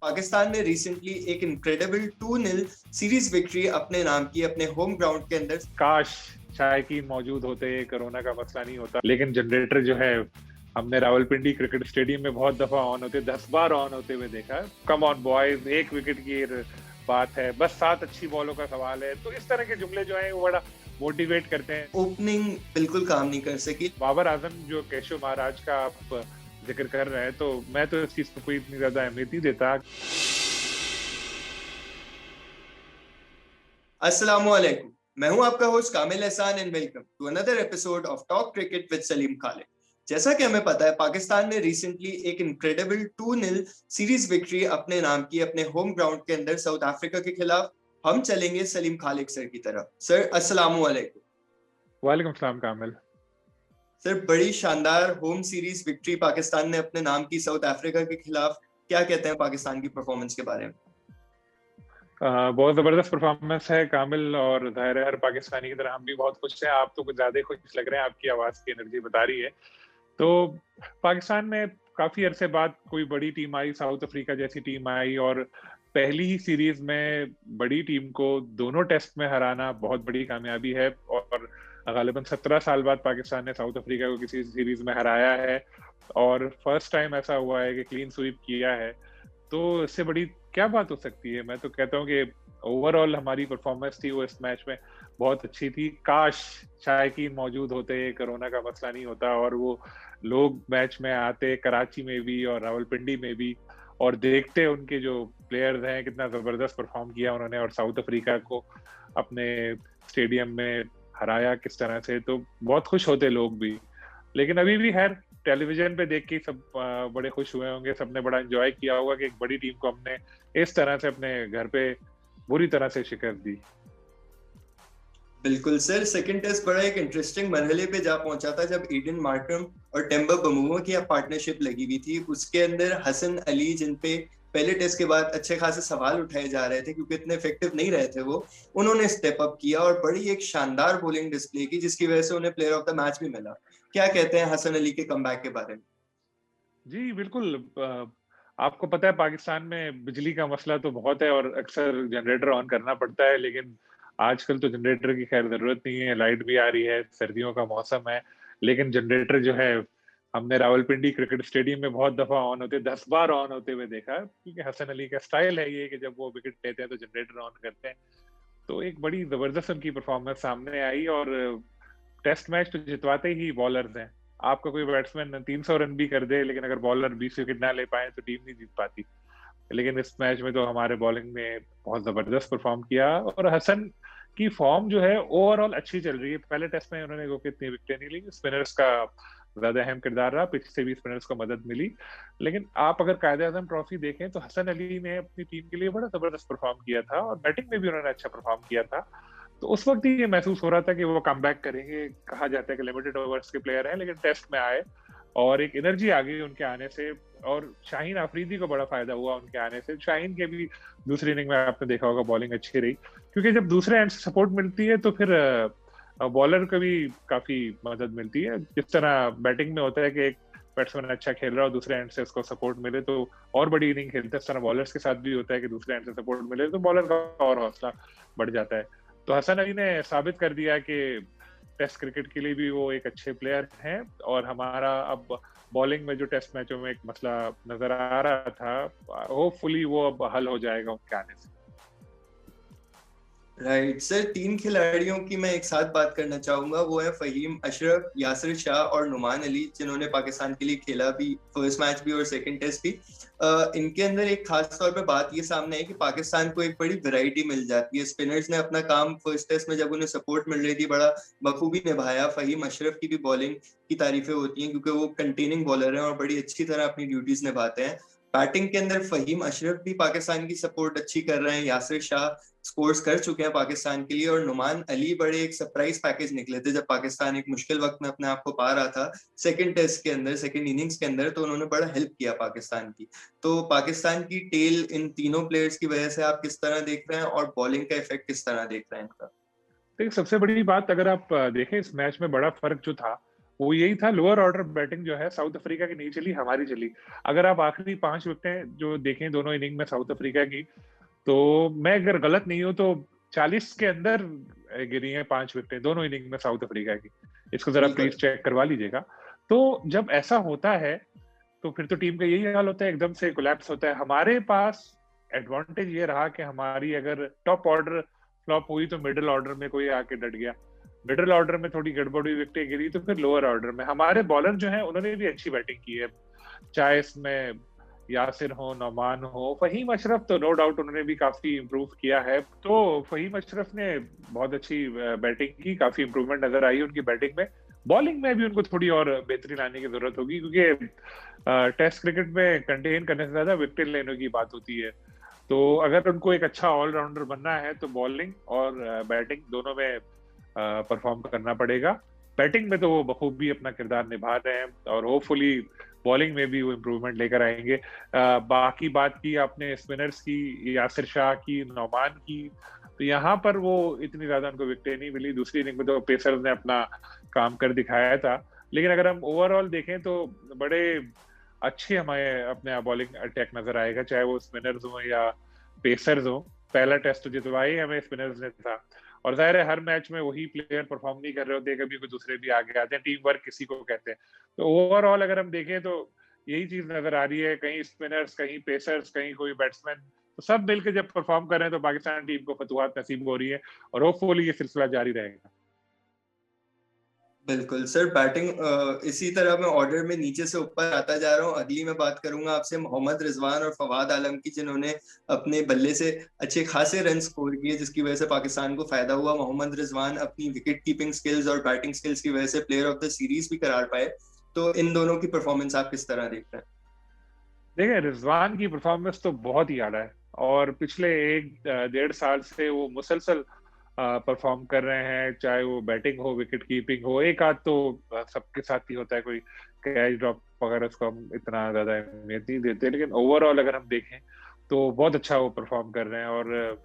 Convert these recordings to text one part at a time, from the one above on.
पाकिस्तान ने रिसेंटली एक incredible 2-0 series victory अपने नाम की अपने होम ग्राउंड के अंदर। काश शायकीन मौजूद होते, कोरोना का मसला नहीं होता। लेकिन जनरेटर जो है हमने रावलपिंडी क्रिकेट स्टेडियम में बहुत दफा ऑन होते, 10 बार ऑन होते हुए देखा। कम ऑन बॉयज, 1 विकेट की बात है, बस 7 अच्छी बॉलों का सवाल है। तो इस तरह के जुमले जो है वो बड़ा मोटिवेट करते हैं। ओपनिंग बिल्कुल काम नहीं कर सकी। बाबर आजम जो केशव महाराज का आप जिक्र कर रहे हैं, तो मैं तो इस चीज को कोई इतनी ज्यादा अहमियत नहीं देता। अस्सलामुअलैकुम, मैं हूं आपका host Kamil Ehsan and welcome to another episode of talk cricket with Salim Khalid. जैसा कि हमें पता है, पाकिस्तान ने रिसेंटली एक इनक्रेडिबल 2-0 सीरीज विक्ट्री अपने नाम की अपने होम ग्राउंड के अंदर साउथ अफ्रीका के खिलाफ। हम चलेंगे सलीम खालिद सर की तरफ। सर अस्सलामुअलैकुम। वालेकुम सलाम कामिल। सर, बड़ी शानदार होम सीरीज विक्ट्री पाकिस्तान ने अपने नाम की साउथ अफ्रीका के खिलाफ। क्या कहते हैं पाकिस्तान की परफॉर्मेंस के बारे में? बहुत जबरदस्त परफॉर्मेंस है कामिल, और जाहिर है हर पाकिस्तानी की तरह हम भी बहुत खुश हैं। आप तो कुछ ज्यादा खुश लग रहे हैं, आपकी आवाज की एनर्जी बता रही है। तो पाकिस्तान में काफी अरसे बाद कोई बड़ी टीम आई, साउथ अफ्रीका जैसी टीम आई, और पहली ही सीरीज में बड़ी टीम को दोनों टेस्ट में हराना बहुत बड़ी कामयाबी है। और गालिबन 17 साल बाद पाकिस्तान ने साउथ अफ्रीका को किसी सीरीज में हराया है, और फर्स्ट टाइम ऐसा हुआ है कि क्लीन स्वीप किया है। तो इससे बड़ी क्या बात हो सकती है? मैं तो कहता हूँ कि ओवरऑल हमारी परफॉर्मेंस थी वो इस मैच में बहुत अच्छी थी। काश शायकीन मौजूद होते, कोरोना का मसला नहीं होता, और वो लोग मैच में आते कराची में भी और रावलपिंडी में भी, और देखते उनके जो प्लेयर्स हैं कितना जबरदस्त परफॉर्म किया उन्होंने, और साउथ अफ्रीका को अपने स्टेडियम में हराया किस तरह से। तो बहुत खुश होते लोग भी। लेकिन अभी भी खैर टेलीविजन पे देख के सब बड़े खुश हुए होंगे, सबने बड़ा एंजॉय किया होगा कि एक बड़ी टीम को हमने इस तरह से अपने घर पे बुरी तरह से शिकस्त दी। बिल्कुल सर, सेकंड टेस्ट बड़ा एक इंटरेस्टिंग मरहले पे जा पहुंचा था जब ईडन मार्करम और टेम्बा बमूआ की पार्टनरशिप लगी हुई थी। उसके अंदर हसन अली, जिन पे पहले टेस्ट के बाद अच्छे खासे सवाल उठाए जा रहे थे क्योंकि इतने इफेक्टिव नहीं रहे थे वो, उन्होंने स्टेप अप किया और बड़ी एक शानदार बॉलिंग डिस्प्ले की, जिसकी वजह से उन्हें प्लेयर ऑफ द मैच भी मिला। क्या कहते हैं हसन अली के कमबैक के बारे में? जी बिल्कुल। आपको पता है पाकिस्तान में बिजली का मसला तो बहुत है और अक्सर जनरेटर ऑन करना पड़ता है, लेकिन आजकल तो जनरेटर की खैर जरूरत नहीं है, लाइट भी आ रही है, सर्दियों का मौसम है। लेकिन जनरेटर जो है हमने रावलपिंडी क्रिकेट स्टेडियम में बहुत दफा ऑन होते, 10 बार ऑन होते हुए देखा, क्योंकि हसन अली का स्टाइल है ये कि जब वो विकेट लेते हैं तो जनरेटर ऑन करते हैं। तो एक बड़ी जबरदस्त उनकी परफॉर्मेंस सामने आई, और टेस्ट मैच तो जितवाते ही बॉलर्स हैं। आपका कोई बैट्समैन 300 रन भी कर दे, लेकिन अगर बॉलर 20 विकेट ना ले पाए तो टीम नहीं जीत पाती। लेकिन इस मैच में तो हमारे बॉलिंग ने बहुत जबरदस्त परफॉर्म किया, और हसन की फॉर्म जो है ओवरऑल अच्छी चल रही है। पहले टेस्ट में उन्होंने को कितनी विकेटें नहीं ली, स्पिनर्स का ज्यादा अहम किरदार रहा, पिच से भी स्पिनर्स को मदद मिली। लेकिन आप अगर कायदे आजम ट्रॉफी देखें तो हसन अली ने अपनी टीम के लिए बड़ा जबरदस्त परफॉर्म किया था, और बैटिंग में भी उन्होंने अच्छा परफॉर्म किया था। तो उस वक्त ही ये महसूस हो रहा था कि वो कम बैक करेंगे। कहा जाता है कि लिमिटेड ओवर्स के प्लेयर हैं, लेकिन टेस्ट में आए और एक एनर्जी आ गई उनके आने से, और शाहीन आफरीदी को बड़ा फायदा हुआ उनके आने से। शाहीन के भी दूसरी इनिंग में आपने देखा होगा बॉलिंग अच्छी रही, क्योंकि जब दूसरे एंड से सपोर्ट मिलती है तो फिर बॉलर को भी काफी मदद मिलती है। जिस तरह बैटिंग में होता है कि एक बैट्समैन अच्छा खेल रहा हो, दूसरे एंड से उसको सपोर्ट मिले तो और बड़ी इनिंग खेलते हैं, इस तरह बॉलर्स के साथ भी होता है कि दूसरे एंड से सपोर्ट मिले तो बॉलर का और हौसला बढ़ जाता है। तो हसन अली ने साबित कर दिया कि टेस्ट क्रिकेट के लिए भी वो एक अच्छे प्लेयर हैं, और हमारा अब बॉलिंग में जो टेस्ट मैचों में एक मसला नजर आ रहा था, होपफुली वो अब हल हो जाएगा उनके आने से। राइट सर, 3 खिलाड़ियों की मैं एक साथ बात करना चाहूंगा। वो है फहीम अशरफ, यासिर शाह और नुमान अली, जिन्होंने पाकिस्तान के लिए खेला भी, फर्स्ट मैच भी और सेकंड टेस्ट भी। इनके अंदर एक खास तौर पे बात ये सामने है कि पाकिस्तान को एक बड़ी वैरायटी मिल जाती है। स्पिनर्स ने अपना काम फर्स्ट टेस्ट में जब उन्हें सपोर्ट मिल रही थी बड़ा बखूबी निभाया। फहीम अशरफ की भी बॉलिंग की तारीफें होती हैं क्योंकि वो कंटेनिंग बॉलर हैं और बड़ी अच्छी तरह अपनी ड्यूटीज निभाते हैं। बैटिंग के अंदर फहीम अशरफ भी पाकिस्तान की सपोर्ट अच्छी कर रहे हैं, यासिर शाह स्कोर्स कर चुके हैं पाकिस्तान के लिए, और नुमान अली बड़े एक सरप्राइज पैकेज निकले थे जब पाकिस्तान एक मुश्किल वक्त में अपने आप को पा रहा था सेकंड टेस्ट के अंदर, सेकंड इनिंग्स के अंदर। तो उन्होंने बड़ा हेल्प किया पाकिस्तान की। तो पाकिस्तान की टेल इन तीनों प्लेयर्स की वजह से आप किस तरह देख रहे हैं, और बॉलिंग का इफेक्ट किस तरह देख रहे हैं इनका? तो सबसे बड़ी बात अगर आप देखें इस मैच में बड़ा फर्क जो था वो यही था, लोअर ऑर्डर बैटिंग जो है साउथ अफ्रीका की नहीं चली, हमारी चली। अगर आप आखिरी 5 विकेटें जो देखें दोनों इनिंग में साउथ अफ्रीका की, तो मैं अगर गलत नहीं हूं तो 40 के अंदर गिरी हैं 5 विकेटें दोनों इनिंग में साउथ अफ्रीका की। इसको जरा प्लीज चेक करवा लीजिएगा। तो जब ऐसा होता है तो फिर तो टीम का यही हाल होता है, एकदम से कोलैप्स होता है। हमारे पास एडवांटेज ये रहा कि हमारी अगर टॉप ऑर्डर फ्लॉप हुई तो मिडिल ऑर्डर में कोई आके डट गया, मिडिल ऑर्डर में थोड़ी गड़बड़ी विकेटें गिरी तो फिर लोअर ऑर्डर में हमारे बॉलर जो हैं उन्होंने भी अच्छी बैटिंग की है, चाहे इसमें यासिर हो, नौमान हो, फहीम अशरफ तो नो डाउट उन्होंने भी काफी इम्प्रूव किया है। तो फहीम अशरफ ने बहुत अच्छी बैटिंग की, काफी इम्प्रूवमेंट नजर आई उनकी बैटिंग में। बॉलिंग में भी उनको थोड़ी और बेहतरी लाने की जरूरत होगी, क्योंकि टेस्ट क्रिकेट में कंटेन करने से ज्यादा विकेट लेने की बात होती है। तो अगर उनको एक अच्छा ऑलराउंडर बनना है तो बॉलिंग और बैटिंग दोनों में परफॉर्म करना पड़ेगा। बैटिंग में तो वो बखूबी अपना किरदार निभा रहे हैं और होपफुली बॉलिंग में भी वो इम्प्रूवमेंट लेकर आएंगे। बाकी बात की आपने स्पिनर्स की, यासिर शाह की, नौमान की, तो यहाँ पर वो इतनी ज्यादा उनको विकेटें नहीं मिली। दूसरी इनिंग में तो पेसर्स ने अपना काम कर दिखाया था, लेकिन अगर हम ओवरऑल देखें तो बड़े अच्छे हमें अपने बॉलिंग अटैक नजर आएगा, चाहे वो स्पिनर्स हो या पेसर्स हो। पहला टेस्ट जितवाई हमें स्पिनर्स ने था, और जाहिर है हर मैच में वही प्लेयर परफॉर्म नहीं कर रहे होते, कभी कोई दूसरे भी आगे आते हैं, टीम वर्क किसी को कहते हैं। तो ओवरऑल अगर हम देखें तो यही चीज नजर आ रही है, कहीं स्पिनर्स, कहीं पेसर्स, कहीं कोई बैट्समैन, तो सब मिलकर जब परफॉर्म कर रहे हैं तो पाकिस्तान टीम को फतुहात नसीब हो रही है और होपफुली ये सिलसिला जारी रहेगा। बिल्कुल सर, बैटिंग इसी तरह मैं ऑर्डर में नीचे से ऊपर आता जा रहा हूँ। अगली मैं बात करूंगा आपसे मोहम्मद रिजवान और फवाद आलम की, जिन्होंने अपने बल्ले से अच्छे खासे रन स्कोर किए, जिसकी वजह से पाकिस्तान को फायदा हुआ। मोहम्मद रिजवान अपनी विकेट कीपिंग स्किल्स और बैटिंग स्किल्स की वजह से प्लेयर ऑफ द सीरीज भी करार पाए। तो इन दोनों की परफॉर्मेंस आप किस तरह देखते हैं? देखिए, रिजवान की परफॉर्मेंस तो बहुत ही आला है और पिछले 1-1.5 साल से वो मुसलसल परफॉर्म कर रहे हैं, चाहे वो बैटिंग हो, विकेट कीपिंग हो। एक आध तो सबके साथ ही होता है, कोई कैच ड्रॉप वगैरह, उसको हम इतना ज्यादा अहमियत नहीं देते, लेकिन ओवरऑल अगर हम देखें तो बहुत अच्छा वो परफॉर्म कर रहे हैं। और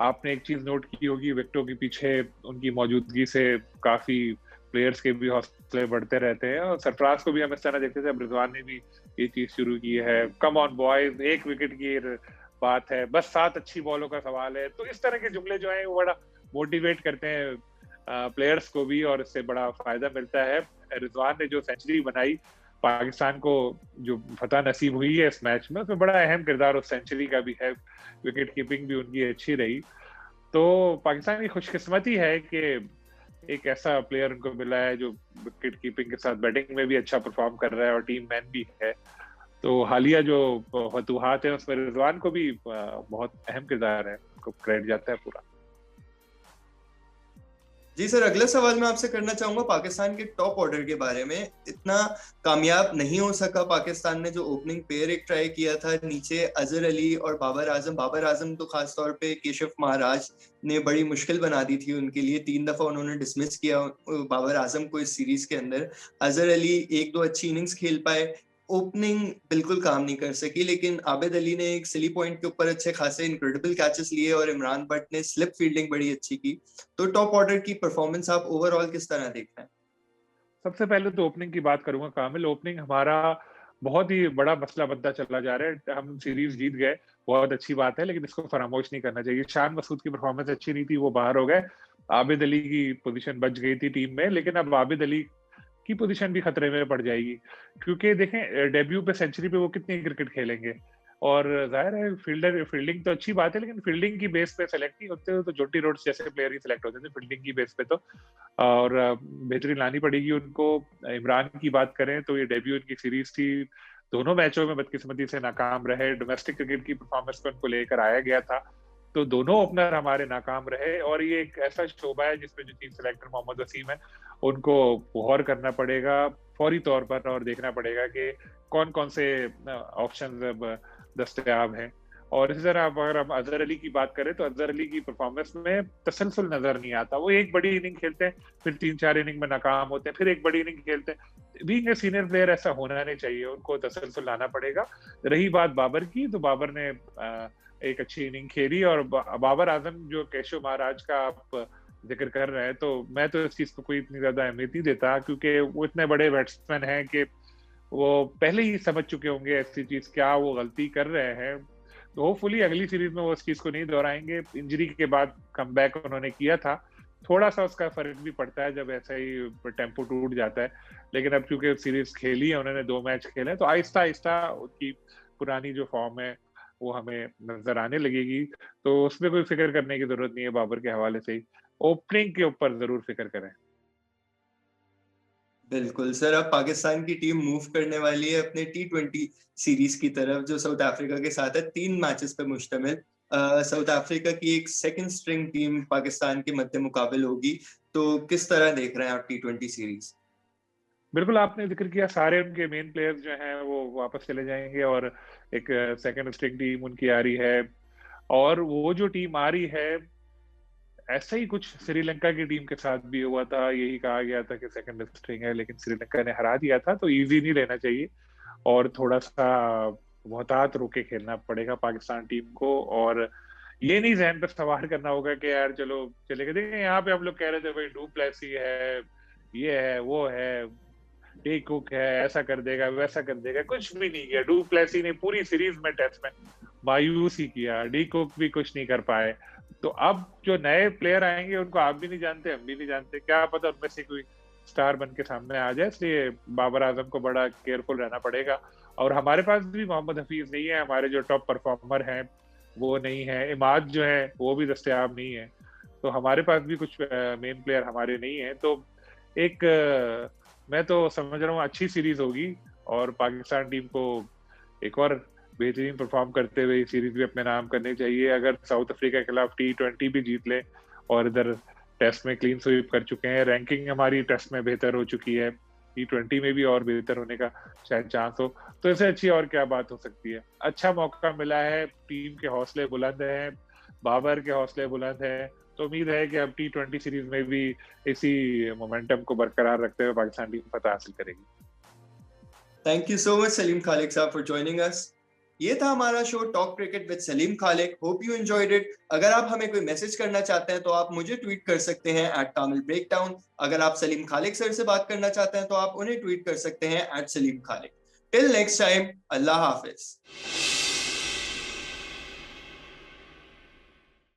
आपने एक चीज नोट की होगी, विकेटों के पीछे उनकी मौजूदगी से काफी प्लेयर्स के भी हौसले बढ़ते रहते हैं, और सरफराज को भी हम इस तरह देखते थे, अब रिजवान ने भी ये चीज शुरू की है। कम ऑन बॉयज, 1 विकेट की बात है, बस 7 अच्छी बॉलों का सवाल है। तो इस तरह के जुमले जो है वो बड़ा मोटिवेट करते हैं प्लेयर्स को भी, और इससे बड़ा फायदा मिलता है। रिजवान ने जो सेंचुरी बनाई, पाकिस्तान को जो फतह नसीब हुई है इस मैच में, उसमें बड़ा अहम किरदार उस सेंचुरी का भी है। विकेट कीपिंग भी उनकी अच्छी रही। तो पाकिस्तान की खुशकिस्मती है कि एक ऐसा प्लेयर उनको मिला है जो विकेट कीपिंग के साथ बैटिंग में भी अच्छा परफॉर्म कर रहा है और टीम मैन भी है। तो हालिया जो फतूहात है उसमें रिजवान को भी बहुत अहम किरदार है, उनको क्रेडिट जाता है पूरा। जी सर, अगला सवाल मैं आपसे करना चाहूंगा पाकिस्तान के टॉप ऑर्डर के बारे में। इतना कामयाब नहीं हो सका पाकिस्तान ने, जो ओपनिंग पेयर एक ट्राई किया था, नीचे अजहर अली और बाबर आजम तो खास तौर पे केशव महाराज ने बड़ी मुश्किल बना दी थी उनके लिए। 3 दफा उन्होंने डिसमिस किया बाबर आजम को इस सीरीज के अंदर। अजहर अली 1-2 अच्छी इनिंग्स खेल पाए, ओपनिंग बिल्कुल काम नहीं कर सकी, लेकिन आबिद अली ने एक सिली पॉइंट के ऊपर अच्छे खासे इनक्रेडिबल कैचेस लिए और इमरान भट्ट ने स्लिप फील्डिंग बड़ी अच्छी की। तो टॉप ऑर्डर की परफॉर्मेंस आप ओवरऑल किस तरह देखते हैं? सबसे पहले तो ओपनिंग की बात करूंगा कामिल। ओपनिंग हमारा बहुत ही बड़ा मसला बनता चला जा रहा है। हम सीरीज जीत गए, बहुत अच्छी बात है, लेकिन इसको फरामोश नहीं करना चाहिए। शान मसूद की परफॉर्मेंस अच्छी नहीं थी, वो बाहर हो गए। आबिद अली की पोजीशन बच गई थी टीम में, लेकिन अब आबिद अली की पोजीशन भी खतरे में पड़ जाएगी, क्योंकि देखें डेब्यू पे सेंचुरी पे वो कितनी क्रिकेट खेलेंगे। और जाहिर है फील्डिंग तो अच्छी बात है, लेकिन फील्डिंग की बेस पे सेलेक्ट नहीं होते हो तो जोटी रोड्स जैसे प्लेयर ही सिलेक्ट होते थे फील्डिंग की बेस पे। तो और बेहतरी लानी पड़ेगी उनको। इमरान की बात करें तो ये डेब्यू इनकी सीरीज थी, दोनों मैचों में बदकिस्मती से नाकाम रहे। डोमेस्टिक क्रिकेट की परफॉर्मेंस को उनको लेकर आया गया था, तो दोनों ओपनर हमारे नाकाम रहे। और ये एक ऐसा शोबा है जिसमें जो चीफ सिलेक्टर मोहम्मद वसीम है, उनको गौर करना पड़ेगा फौरी तौर पर और देखना पड़ेगा कि कौन कौन से ऑप्शन दस्तयाब हैं। और इसी तरह अगर हम अजहर अली की बात करें तो अजहर अली की परफॉर्मेंस में तसलसल नजर नहीं आता। वो एक बड़ी इनिंग खेलते हैं, फिर 3-4 इनिंग में नाकाम होते हैं, फिर एक बड़ी इनिंग खेलते हैं। बीइंग ए सीनियर प्लेयर ऐसा होना नहीं चाहिए, उनको तसलसल लाना पड़ेगा। रही बात बाबर की, तो बाबर ने एक अच्छी इनिंग खेली, और बाबर आजम जो केशव महाराज का आप जिक्र कर रहे हैं, तो मैं तो इस चीज को कोई इतनी ज्यादा अहमियत नहीं देता, क्योंकि वो इतने बड़े बैट्समैन हैं कि वो पहले ही समझ चुके होंगे ऐसी चीज, क्या वो गलती कर रहे हैं। तो होपफुली अगली सीरीज में वो इस चीज को नहीं दोहराएंगे। इंजरी के बाद कमबैक उन्होंने किया था, थोड़ा सा उसका फर्क भी पड़ता है जब ऐसा ही टेम्पो टूट जाता है। लेकिन अब चूंकि सीरीज खेली है उन्होंने, 2 मैच खेले, तो आहिस्ता आहिस्ता उनकी पुरानी जो फॉर्म है वो हमें नजर आने लगेगी। तो उसमें कोई फिक्र करने की जरूरत नहीं है बाबर के हवाले से ही। ओपनिंग के ऊपर जरूर फिक्र करें। बिल्कुल सर, अब पाकिस्तान की टीम मूव करने वाली है अपने T20 सीरीज की तरफ, जो साउथ अफ्रीका के साथ है, 3 मैचेस पे मुश्तमिल। साउथ अफ्रीका की एक सेकंड स्ट्रिंग टीम पाकिस्तान के मद्दे मुकाबिल होगी। तो किस तरह देख रहे हैं आप T20 सीरीज? बिल्कुल, आपने जिक्र किया, सारे उनके मेन प्लेयर्स जो हैं वो वापस चले जाएंगे और एक सेकंड स्ट्रिंग टीम उनकी आ रही है। और वो जो टीम आ रही है, ऐसा ही कुछ श्रीलंका की टीम के साथ भी हुआ था। यही कहा गया था कि सेकंड स्ट्रिंग है, लेकिन श्रीलंका ने हरा दिया था। तो इजी नहीं लेना चाहिए और थोड़ा सा मोहतात होके खेलना पड़ेगा पाकिस्तान टीम को। और ये नहीं जहन पर सवार करना होगा कि यार चलो चले गए। देखिए, यहाँ पे हम लोग कह रहे थे भाई डू प्लेसी है, ये है, वो है, डी कुक है, ऐसा कर देगा, वैसा कर देगा। कुछ भी नहीं किया डू प्लेसी ने पूरी सीरीज में, टेस्ट में मायूस ही किया। डी कुक भी कुछ नहीं कर पाए। तो अब जो नए प्लेयर आएंगे उनको आप भी नहीं जानते, हम भी नहीं जानते, क्या पता उनमें से कोई स्टार बन के सामने आ जाए। इसलिए बाबर आजम को बड़ा केयरफुल रहना पड़ेगा। और हमारे पास भी मोहम्मद हफीज नहीं है, हमारे जो टॉप परफॉर्मर हैं वो नहीं है, इमाद जो है वो भी दस्तयाब नहीं है। तो हमारे पास भी कुछ मेन प्लेयर हमारे नहीं है। तो एक मैं तो समझ रहा हूँ अच्छी सीरीज होगी और पाकिस्तान टीम को एक और बेहतरीन परफॉर्म करते हुए सीरीज भी अपने नाम करनी चाहिए। अगर साउथ अफ्रीका के खिलाफ T20 भी जीत ले और इधर टेस्ट में क्लीन स्वीप कर चुके हैं, रैंकिंग हमारी टेस्ट में बेहतर हो चुकी है, T20 में भी और बेहतर होने का शायद चांस हो, तो इससे अच्छी और क्या बात हो सकती है। अच्छा मौका मिला है, टीम के हौसले बुलंद हैं, बाबर के हौसले बुलंद हैं। तो उम्मीद है कि अब T20 सीरीज में भी इसी मोमेंटम को बरकरार रखते हुए पाकिस्तान टीम फतह हासिल करेगी। Thank you so much Salim Khaliq साहब फॉर जॉइनिंग अस। ये था हमारा show talk cricket with Salim Khaliq. Hope you enjoyed it. अगर आप हमें कोई मैसेज करना चाहते हैं तो आप मुझे ट्वीट कर सकते हैं @कामिल अगर आप सलीम खालिक सर से बात करना चाहते हैं तो आप उन्हें ट्वीट कर सकते हैं @सलीम खालिक। टिल नेक्स्ट टाइम, अल्लाह हाफिज।